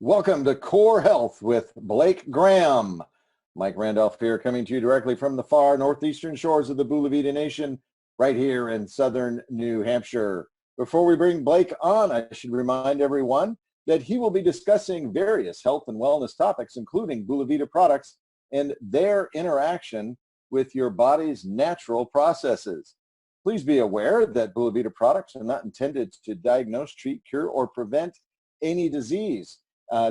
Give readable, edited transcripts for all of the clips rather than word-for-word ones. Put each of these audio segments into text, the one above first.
Welcome to Core Health with Blake Graham. Mike Randolph here, coming to you directly from the far northeastern shores of the Bula Vida Nation, right here in southern New Hampshire. Before we bring Blake on, I should remind everyone that he will be discussing various health and wellness topics, including Bula Vida products and their interaction with your body's natural processes. Please be aware that Bula Vida products are not intended to diagnose, treat, cure, or prevent any disease.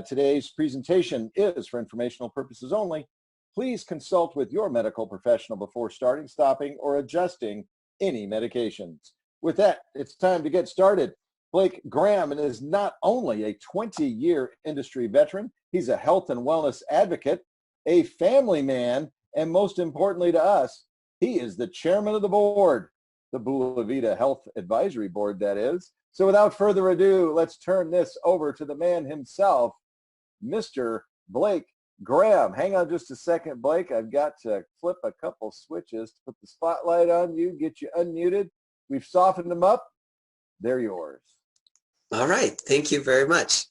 Today's presentation is for informational purposes only. Please consult with your medical professional before starting, stopping, or adjusting any medications. With that, it's time to get started. Blake Graham is not only a 20-year industry veteran, he's a health and wellness advocate, a family man, and most importantly to us, he is the chairman of the board, the Bula Vida Health Advisory Board, that is. So without further ado, let's turn this over to the man himself, Mr. Blake Graham. Hang on just a second, Blake. I've got to flip a couple switches to put the spotlight on you, get you unmuted. We've softened them up. They're yours. All right. Thank you very much.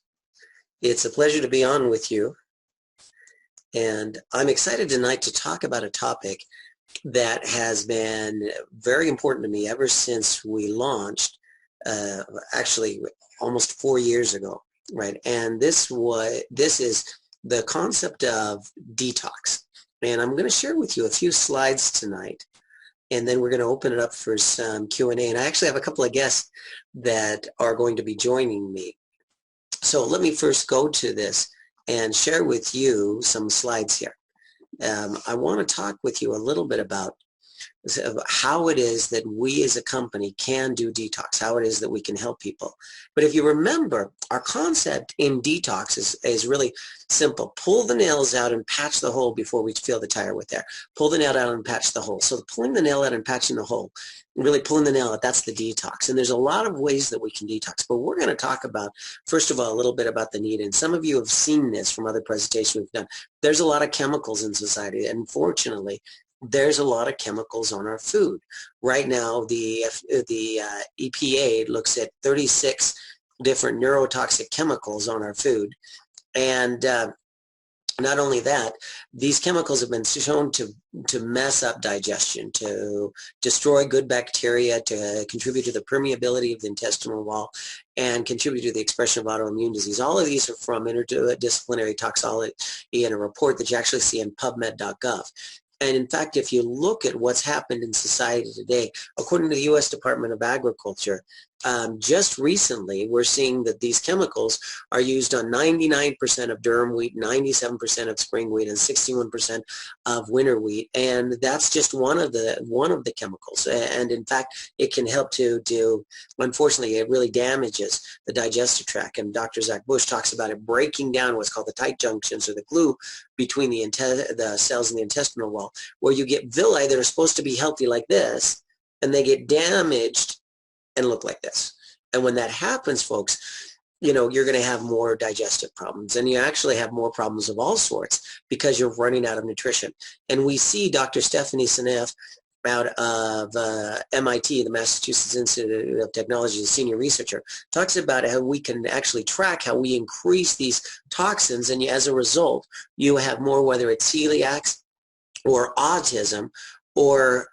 It's a pleasure to be on with you. And I'm excited tonight to talk about a topic that has been very important to me ever since we launched, actually almost 4 years ago, right? And this is the concept of detox. And I'm going to share with you a few slides tonight, and then we're going to open it up for some Q&A. And I actually have a couple of guests that are going to be joining me. So let me first go to this and share with you some slides here. I want to talk with you a little bit about how it is that we as a company can do detox, how it is that we can help people. But if you remember, our concept in detox is really simple. Pull the nails out and patch the hole before we feel the tire with there. Pull the nail out and patch the hole. So pulling the nail out and patching the hole, really pulling the nail out, that's the detox. And there's a lot of ways that we can detox. But we're going to talk about, first of all, a little bit about the need. And some of you have seen this from other presentations we've done. There's a lot of chemicals in society. And unfortunately, there's a lot of chemicals on our food. Right now, the EPA looks at 36 different neurotoxic chemicals on our food. And not only that, these chemicals have been shown to mess up digestion, to destroy good bacteria, to contribute to the permeability of the intestinal wall, and contribute to the expression of autoimmune disease. All of these are from interdisciplinary toxicology in a report that you actually see in PubMed.gov. And in fact, if you look at what's happened in society today, according to the U.S. Department of Agriculture, just recently, we're seeing that these chemicals are used on 99% of durum wheat, 97% of spring wheat, and 61% of winter wheat. And that's just one of the chemicals. And in fact, it can help to unfortunately, it really damages the digestive tract. And Dr. Zach Bush talks about it breaking down what's called the tight junctions, or the glue between the cells in the intestinal wall, where you get villi that are supposed to be healthy like this, and they get damaged and look like this. And when that happens, folks, you know, you're going to have more digestive problems, and you actually have more problems of all sorts because you're running out of nutrition. And we see Dr. Stephanie Seneff out of MIT, the Massachusetts Institute of Technology, a senior researcher, talks about how we can actually track how we increase these toxins, and as a result, you have more, whether it's celiac or autism, or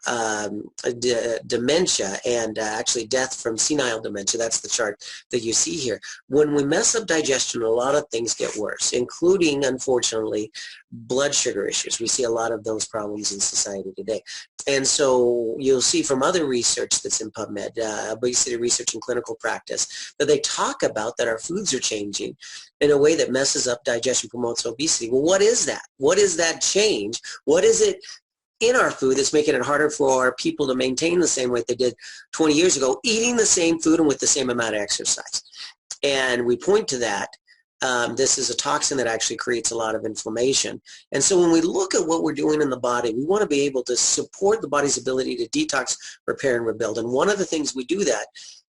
dementia, and actually death from senile dementia. That's the chart that you see here. When we mess up digestion, a lot of things get worse, including, unfortunately, blood sugar issues. We see a lot of those problems in society today. And so you'll see from other research that's in PubMed, obesity research and clinical practice, that they talk about that our foods are changing in a way that messes up digestion, promotes obesity. Well, what is that? What is that change? What is it in our food that's making it harder for people to maintain the same weight they did 20 years ago, eating the same food and with the same amount of exercise? And we point to that. This is a toxin that actually creates a lot of inflammation. And so when we look at what we're doing in the body, we want to be able to support the body's ability to detox, repair, and rebuild. And one of the things we do that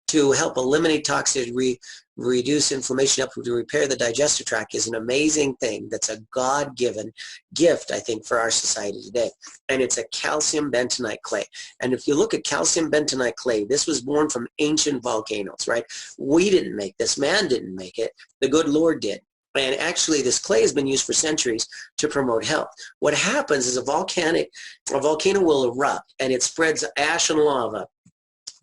to help eliminate toxicity, reduce inflammation, help to repair the digestive tract is an amazing thing. That's a God-given gift, I think, for our society today. And it's a calcium bentonite clay. And if you look at calcium bentonite clay, this was born from ancient volcanoes, right? We didn't make this. Man didn't make it. The good Lord did. And actually, this clay has been used for centuries to promote health. What happens is a volcano will erupt, and it spreads ash and lava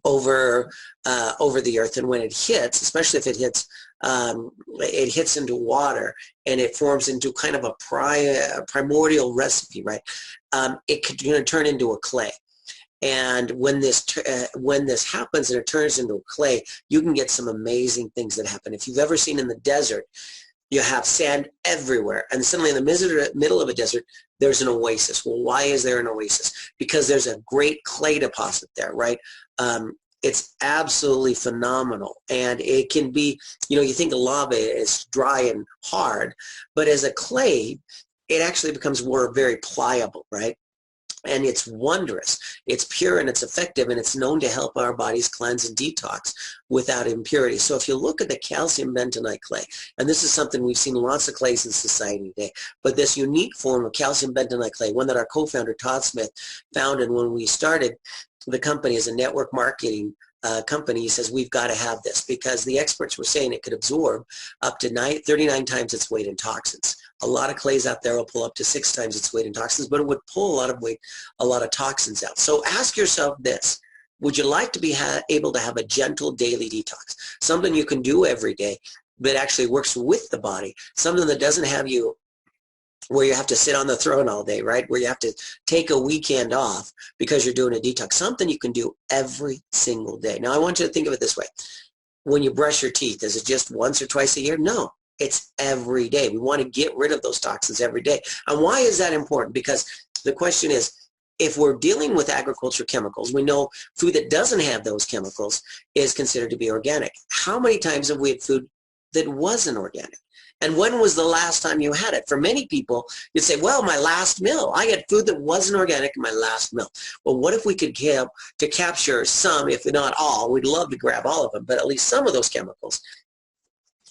over the earth. And when it hits, especially if it hits into water, and it forms into kind of a primordial recipe, right? It could turn into a clay. And when this happens and it turns into a clay, you can get some amazing things that happen. If you've ever seen in the desert, you have sand everywhere, and suddenly in the middle of a desert, there's an oasis. Well, why is there an oasis? Because there's a great clay deposit there, right? It's absolutely phenomenal. And it can be, you think of lava is dry and hard, but as a clay, it actually becomes very pliable, right? And it's wondrous. It's pure and it's effective, and it's known to help our bodies cleanse and detox without impurity. So if you look at the calcium bentonite clay, and this is something we've seen lots of clays in society today, but this unique form of calcium bentonite clay, one that our co-founder Todd Smith founded when we started the company as a network marketing company, he says, we've got to have this, because the experts were saying it could absorb up to 39 times its weight in toxins. A lot of clays out there will pull up to 6 times its weight in toxins, but it would pull a lot of toxins out. So ask yourself this: would you like to be able to have a gentle daily detox? Something you can do every day that actually works with the body, something that doesn't have you where you have to sit on the throne all day, right? Where you have to take a weekend off because you're doing a detox. Something you can do every single day. Now, I want you to think of it this way. When you brush your teeth, is it just once or twice a year? No, it's every day. We want to get rid of those toxins every day. And why is that important? Because the question is, if we're dealing with agriculture chemicals, we know food that doesn't have those chemicals is considered to be organic. How many times have we had food that wasn't organic? And when was the last time you had it? For many people, you'd say, well, my last meal. I had food that wasn't organic in my last meal. Well, what if we could capture some, if not all? We'd love to grab all of them, but at least some of those chemicals,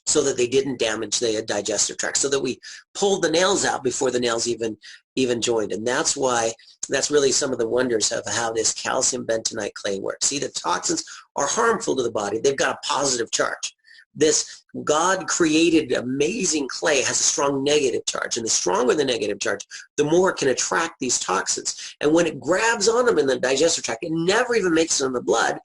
so that they didn't damage the digestive tract, so that we pulled the nails out before the nails even joined. And that's really some of the wonders of how this calcium bentonite clay works. See, the toxins are harmful to the body. They've got a positive charge. This God-created amazing clay has a strong negative charge, and the stronger the negative charge, the more it can attract these toxins. And when it grabs on them in the digestive tract, it never even makes it in the blood,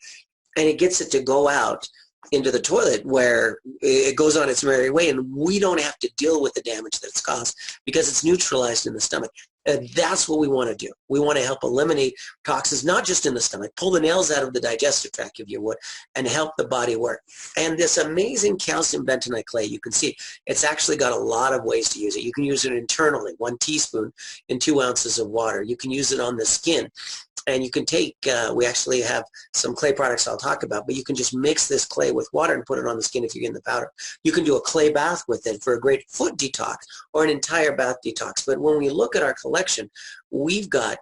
and it gets it to go out into the toilet, where it goes on its merry way, and we don't have to deal with the damage that it's caused because it's neutralized in the stomach. And that's what we want to do. We want to help eliminate toxins, not just in the stomach, pull the nails out of the digestive tract, if you would, and help the body work. And this amazing calcium bentonite clay, you can see, it's actually got a lot of ways to use it. You can use it internally, 1 teaspoon in 2 ounces of water. You can use it on the skin. And you can take, we actually have some clay products I'll talk about, but you can just mix this clay with water and put it on the skin if you're getting the powder. You can do a clay bath with it for a great foot detox or an entire bath detox. But when we look at our collection, we've got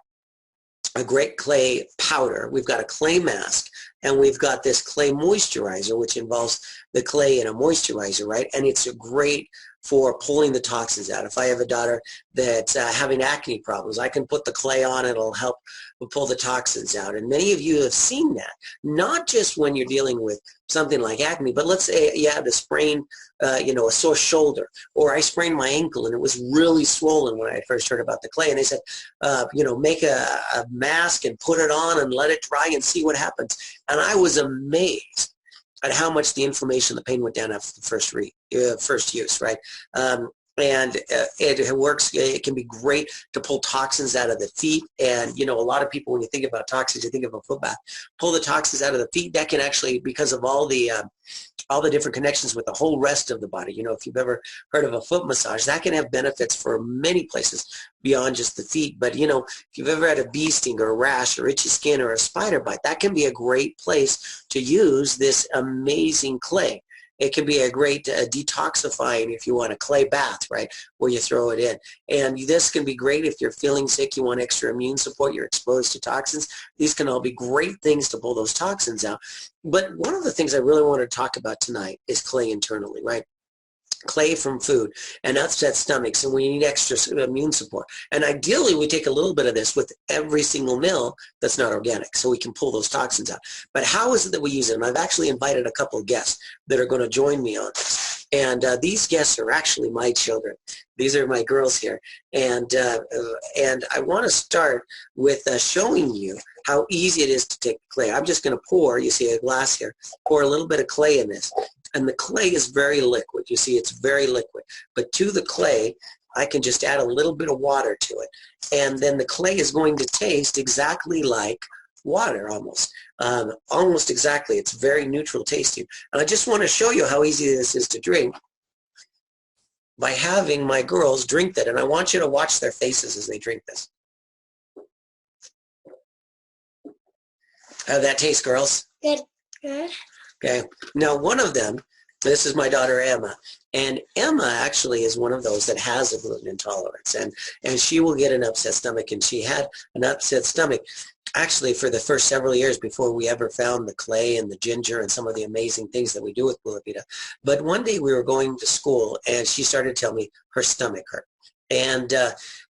a great clay powder, we've got a clay mask, and we've got this clay moisturizer, which involves the clay in a moisturizer, right? And it's a great for pulling the toxins out. If I have a daughter that's having acne problems, I can put the clay on, it'll help pull the toxins out. And many of you have seen that, not just when you're dealing with something like acne, but let's say you had a sprain, a sore shoulder, or I sprained my ankle and it was really swollen when I first heard about the clay. And they said, make a mask and put it on and let it dry and see what happens. And I was amazed at how much the inflammation, the pain went down after the first use, right? It works. It can be great to pull toxins out of the feet. And, a lot of people, when you think about toxins, you think of a foot bath. Pull the toxins out of the feet. That can actually, because of all the different connections with the whole rest of the body. If you've ever heard of a foot massage, that can have benefits for many places beyond just the feet. But, if you've ever had a bee sting or a rash or itchy skin or a spider bite, that can be a great place to use this amazing clay. It can be a great detoxifying, if you want, a clay bath, right, where you throw it in. And this can be great if you're feeling sick, you want extra immune support, you're exposed to toxins. These can all be great things to pull those toxins out. But one of the things I really want to talk about tonight is clay internally, right? Clay from food and upset stomachs, and we need extra immune support. And ideally, we take a little bit of this with every single meal that's not organic, so we can pull those toxins out. But how is it that we use it? And I've actually invited a couple of guests that are going to join me on this. And these guests are actually my children. These are my girls here. And I want to start with showing you how easy it is to take clay. I'm just going to pour, you see a glass here, pour a little bit of clay in this. And the clay is very liquid. You see, it's very liquid. But to the clay, I can just add a little bit of water to it. And then the clay is going to taste exactly like water almost. Almost exactly. It's very neutral tasting. And I just want to show you how easy this is to drink by having my girls drink that. And I want you to watch their faces as they drink this. How'd that taste, girls? Good. Good. Okay. Now, one of them, this is my daughter, Emma. And Emma actually is one of those that has a gluten intolerance. And she will get an upset stomach. And she had an upset stomach actually for the first several years before we ever found the clay and the ginger and some of the amazing things that we do with Bula Vita. But one day we were going to school and she started telling me her stomach hurt. And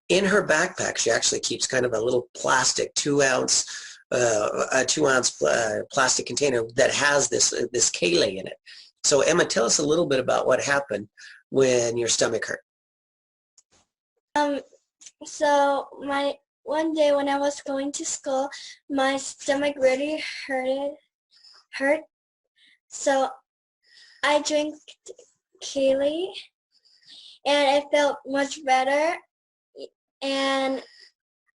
in her backpack, she actually keeps kind of a little plastic 2-ounce plastic container that has this Qele in it. So Emma, tell us a little bit about what happened when your stomach hurt. So one day when I was going to school, my stomach really hurt. So I drank Qele, and it felt much better. And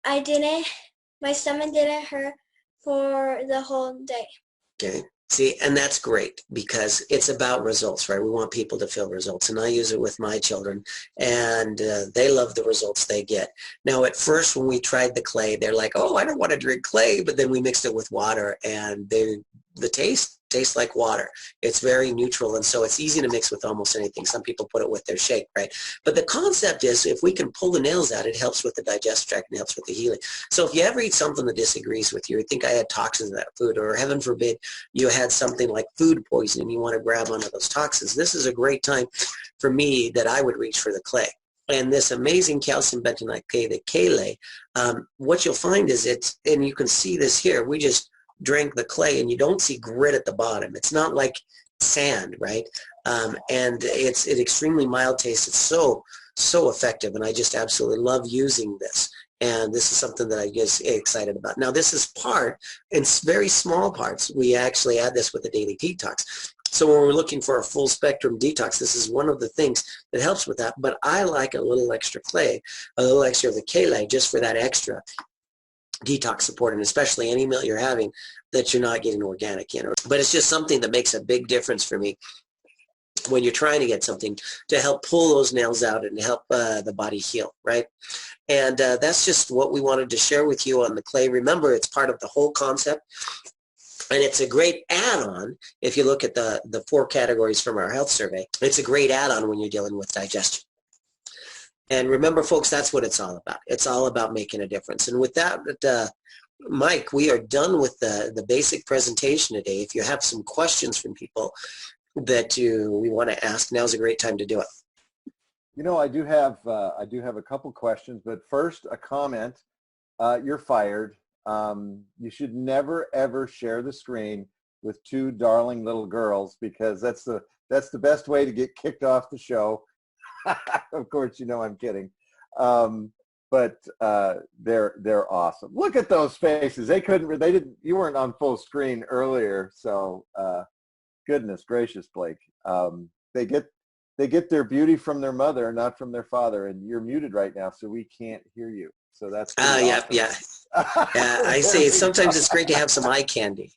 my stomach didn't hurt for the whole day. Okay. See, and that's great because it's about results, right? We want people to feel results, and I use it with my children, and they love the results they get. Now, at first, when we tried the clay, they're like, "Oh, I don't want to drink clay," but then we mixed it with water, and the taste tastes like water. It's very neutral, and so it's easy to mix with almost anything. Some people put it with their shake, right? But the concept is if we can pull the nails out, it helps with the digestive tract and helps with the healing. So if you ever eat something that disagrees with you, or think I had toxins in that food, or heaven forbid you had something like food poisoning, you want to grab onto those toxins, this is a great time for me that I would reach for the clay. And this amazing calcium bentonite clay, the Qele, what you'll find is and you can see this here, we just drank the clay and you don't see grit at the bottom. It's not like sand, right? And it's an extremely mild taste. It's so effective, and I just absolutely love using this. And this is something that I get excited about. Now, this is part, in very small parts, we actually add this with a daily detox. So when we're looking for a full spectrum detox, this is one of the things that helps with that. But I like a little extra clay, a little extra of the Qele, just for that extra detox support, and especially any meal you're having that you're not getting organic in. But it's just something that makes a big difference for me when you're trying to get something to help pull those nails out and help the body heal, right? And that's just what we wanted to share with you on the clay. Remember, it's part of the whole concept, and it's a great add-on. If you look at the 4 categories from our health survey, it's a great add-on when you're dealing with digestion. And remember, folks, that's what it's all about. It's all about making a difference. And with that, Mike, we are done with the basic presentation today. If you have some questions from people that we want to ask, now's a great time to do it. You know, I do have a couple questions, but first a comment. You're fired. You should never ever share the screen with 2 darling little girls, because that's the best way to get kicked off the show. Of course, you know I'm kidding. But they're awesome. Look at those faces. You weren't on full screen earlier, so goodness gracious, Blake. They get their beauty from their mother, not from their father, and you're muted right now, so we can't hear you. So that's awesome. Yeah. I say sometimes it's great to have some eye candy.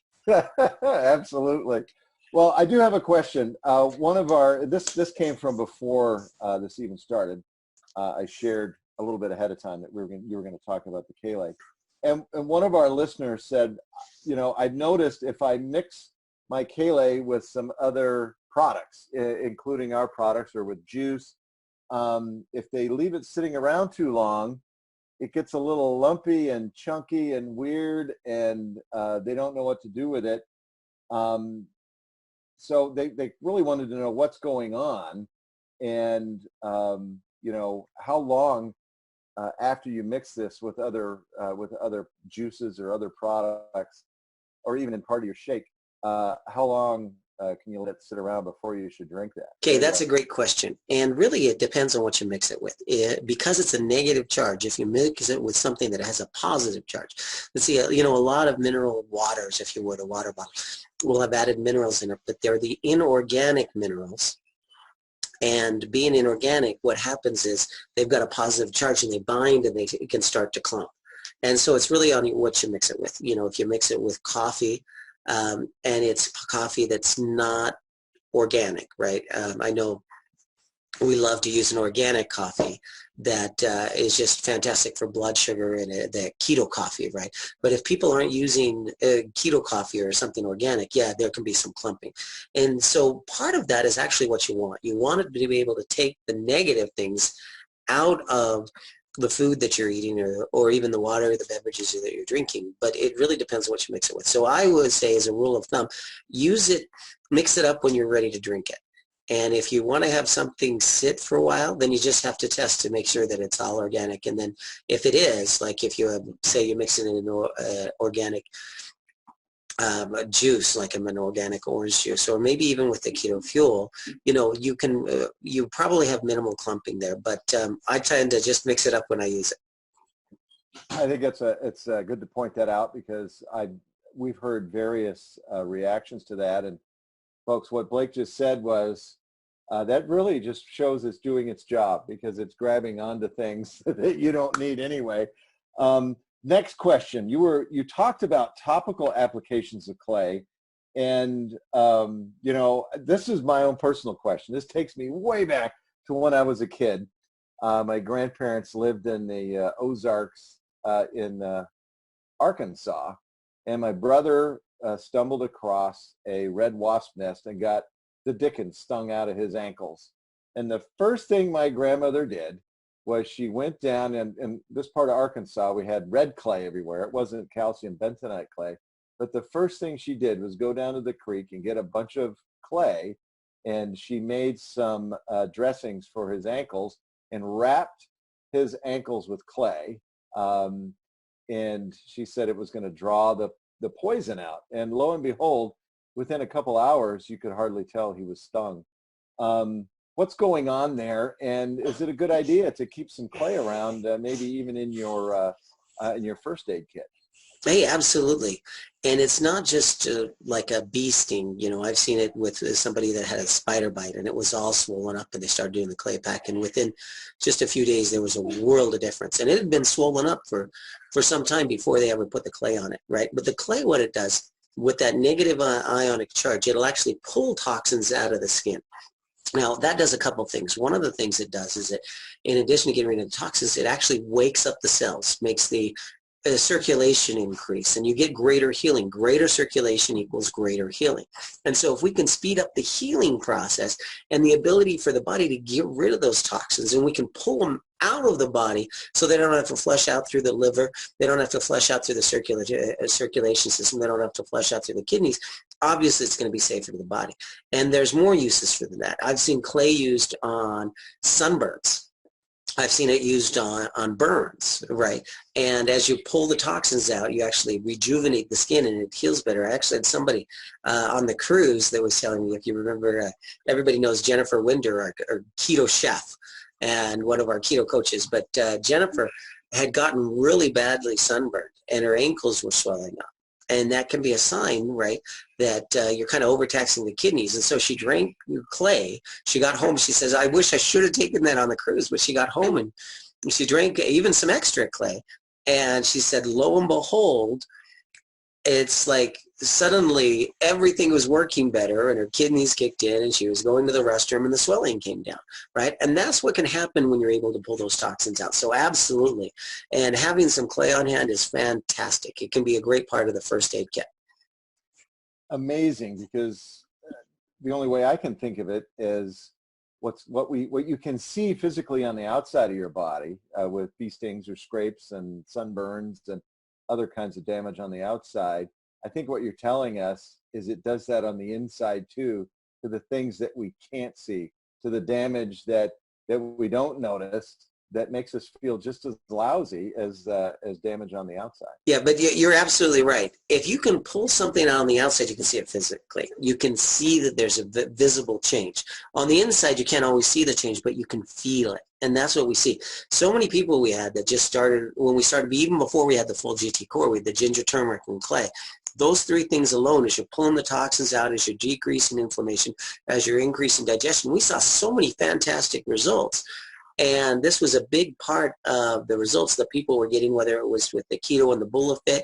Absolutely. Well, I do have a question. One of this came from before this even started. I shared a little bit ahead of time that you were going to talk about the Qele, and one of our listeners said, you know, I've noticed if I mix my Qele with some other products, including our products, or with juice, if they leave it sitting around too long, it gets a little lumpy and chunky and weird, and they don't know what to do with it. So they really wanted to know what's going on, and you know, how long after you mix this with other juices or other products, or even in part of your shake, how long can you let it sit around before you should drink that? Okay, that's a great question. And really it depends on what you mix it with. Because it's a negative charge, if you mix it with something that has a positive charge. Let's see, you know, a lot of mineral waters, if you would, a water bottle, will have added minerals in it, but they're the inorganic minerals. And being inorganic, what happens is they've got a positive charge and they bind and it can start to clump. And so it's really on what you mix it with. You know, if you mix it with coffee, and it's coffee that's not organic, right? I know we love to use an organic coffee that is just fantastic for blood sugar and the keto coffee, right? But if people aren't using keto coffee or something organic, yeah, there can be some clumping. And so part of that is actually what you want. You want it to be able to take the negative things out of the food that you're eating or even the water or the beverages that you're drinking, but it really depends on what you mix it with. So I would say, as a rule of thumb, mix it up when you're ready to drink it. And if you want to have something sit for a while, then you just have to test to make sure that it's all organic. And then if it is, like if you have, say you're mixing in an organic juice, like an organic orange juice, or maybe even with the keto fuel, you know, you probably have minimal clumping there, but I tend to just mix it up when I use it. I think it's good to point that out, because we've heard various reactions to that. And folks, what Blake just said was that really just shows it's doing its job, because it's grabbing onto things that you don't need anyway. Next question. You talked about topical applications of Qele, and you know, this is my own personal question. This takes me way back to when I was a kid. My grandparents lived in the Ozarks in Arkansas, and my brother stumbled across a red wasp nest and got the dickens stung out of his ankles. And the first thing my grandmother did was she went down, and in this part of Arkansas, we had red clay everywhere. It wasn't calcium bentonite clay. But the first thing she did was go down to the creek and get a bunch of clay, and she made some dressings for his ankles and wrapped his ankles with clay. And she said it was going to draw the poison out. And lo and behold, within a couple hours, you could hardly tell he was stung. What's going on there, and is it a good idea to keep some clay around, maybe even in your first aid kit? Hey, absolutely. And it's not just like a bee sting. You know, I've seen it with somebody that had a spider bite and it was all swollen up, and they started doing the clay pack, and within just a few days there was a world of difference. And it had been swollen up for some time before they ever put the clay on it, right? But the clay, what it does with that negative ionic charge, it'll actually pull toxins out of the skin. Now, that does a couple things. One of the things it does is that in addition to getting rid of the toxins, it actually wakes up the cells, makes the circulation increase, and you get greater healing. Greater circulation equals greater healing. And so if we can speed up the healing process and the ability for the body to get rid of those toxins, and we can pull them out of the body so they don't have to flush out through the liver, they don't have to flush out through the circulation system, they don't have to flush out through the kidneys, obviously it's going to be safer to the body. And there's more uses for that. I've seen clay used on sunburns. I've seen it used on burns, right? And as you pull the toxins out, you actually rejuvenate the skin and it heals better. I actually had somebody on the cruise that was telling me, if you remember, everybody knows Jennifer Winder, our keto chef, and one of our keto coaches. But Jennifer had gotten really badly sunburned and her ankles were swelling up. And that can be a sign, right, that you're kind of overtaxing the kidneys. And so she drank clay. She got home. She says, I wish I should have taken that on the cruise. But she got home and she drank even some extra clay. And she said, lo and behold, it's like suddenly everything was working better and her kidneys kicked in and she was going to the restroom and the swelling came down, right? And that's what can happen when you're able to pull those toxins out. So absolutely. And having some clay on hand is fantastic. It can be a great part of the first aid kit. Amazing, because the only way I can think of it is what you can see physically on the outside of your body with bee stings or scrapes and sunburns and other kinds of damage on the outside. I think what you're telling us is it does that on the inside too, to the things that we can't see, to the damage that we don't notice, that makes us feel just as lousy as damage on the outside. Yeah, but you're absolutely right. If you can pull something out on the outside, you can see it physically. You can see that there's a visible change. On the inside, you can't always see the change, but you can feel it. And that's what we see. So many people we had that just started, when we started, even before we had the full GT core, we had the ginger, turmeric, and clay. Those three things alone, as you're pulling the toxins out, as you're decreasing inflammation, as you're increasing digestion, we saw so many fantastic results. And this was a big part of the results that people were getting, whether it was with the keto and the Bulafit,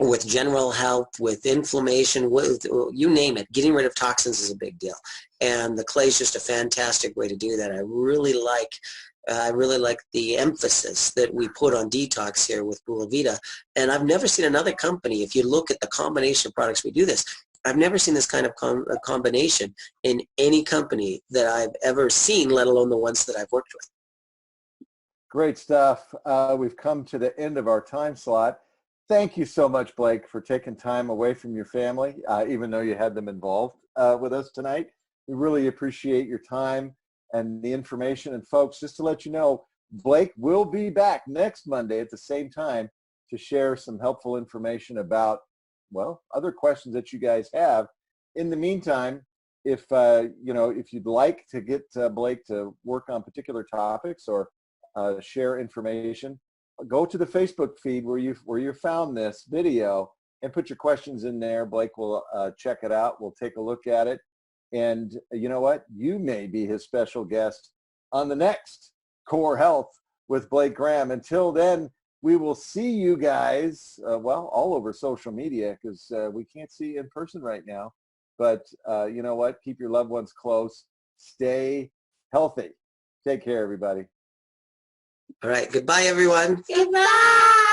or with general health, with inflammation, with, you name it. Getting rid of toxins is a big deal. And the clay is just a fantastic way to do that. I really like the emphasis that we put on detox here with Bulavita. And I've never seen another company, if you look at the combination of products we do this, I've never seen this kind of combination in any company that I've ever seen, let alone the ones that I've worked with. Great stuff. We've come to the end of our time slot. Thank you so much, Blake, for taking time away from your family, even though you had them involved with us tonight. We really appreciate your time and the information. And folks, just to let you know, Blake will be back next Monday at the same time to share some helpful information about, well, other questions that you guys have. In the meantime, if if you'd like to get Blake to work on particular topics or share information, go to the Facebook feed where you found this video and put your questions in there. Blake will check it out. We'll take a look at it. And you know what? You may be his special guest on the next Core Health with Blake Graham. Until then, we will see you guys, all over social media because we can't see you in person right now. But you know what? Keep your loved ones close. Stay healthy. Take care, everybody. All right. Goodbye, everyone. Goodbye.